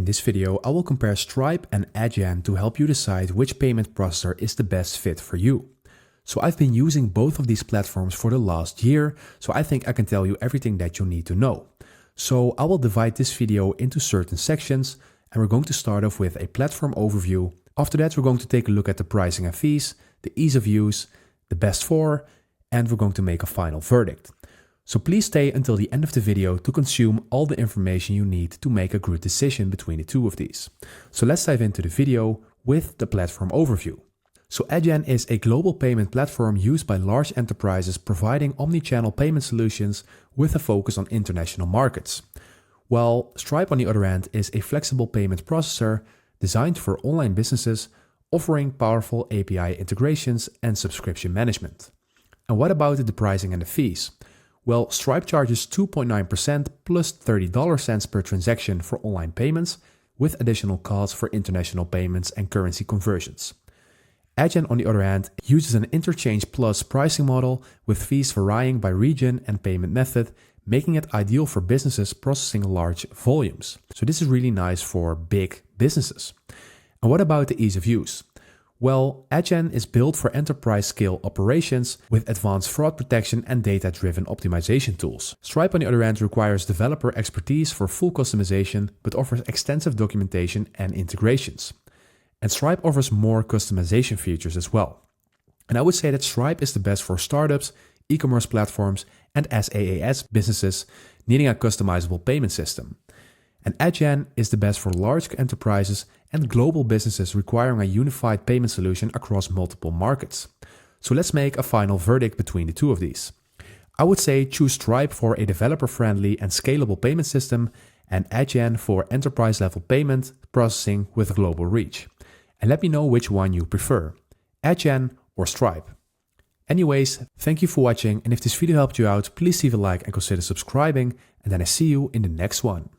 In this video, I will compare Stripe and Adyen to help you decide which payment processor is the best fit for you. So I've been using both of these platforms for the last year, so I think I can tell you everything that you need to know. So I will divide this video into certain sections, and we're going to start off with a platform overview. After that, we're going to take a look at the pricing and fees, the ease of use, the best for, and we're going to make a final verdict. So please stay until the end of the video to consume all the information you need to make a good decision between the two of these. So let's dive into the video with the platform overview. So Adyen is a global payment platform used by large enterprises providing omni-channel payment solutions with a focus on international markets. While Stripe, on the other hand, is a flexible payment processor designed for online businesses, offering powerful API integrations and subscription management. And what about the pricing and the fees? Well, Stripe charges 2.9% plus $30 per transaction for online payments, with additional costs for international payments and currency conversions. Adyen, on the other hand, uses an interchange plus pricing model with fees varying by region and payment method, making it ideal for businesses processing large volumes. So this is really nice for big businesses. And what about the ease of use? Well, Adyen is built for enterprise-scale operations with advanced fraud protection and data-driven optimization tools. Stripe, on the other hand, requires developer expertise for full customization, but offers extensive documentation and integrations. And Stripe offers more customization features as well. And I would say that Stripe is the best for startups, e-commerce platforms, and SaaS businesses needing a customizable payment system. And Adyen is the best for large enterprises and global businesses requiring a unified payment solution across multiple markets. So let's make a final verdict between the two of these. I would say choose Stripe for a developer-friendly and scalable payment system, and Adyen for enterprise-level payment processing with global reach. And let me know which one you prefer, Adyen or Stripe. Anyways, thank you for watching, and if this video helped you out, please leave a like and consider subscribing, and then I see you in the next one.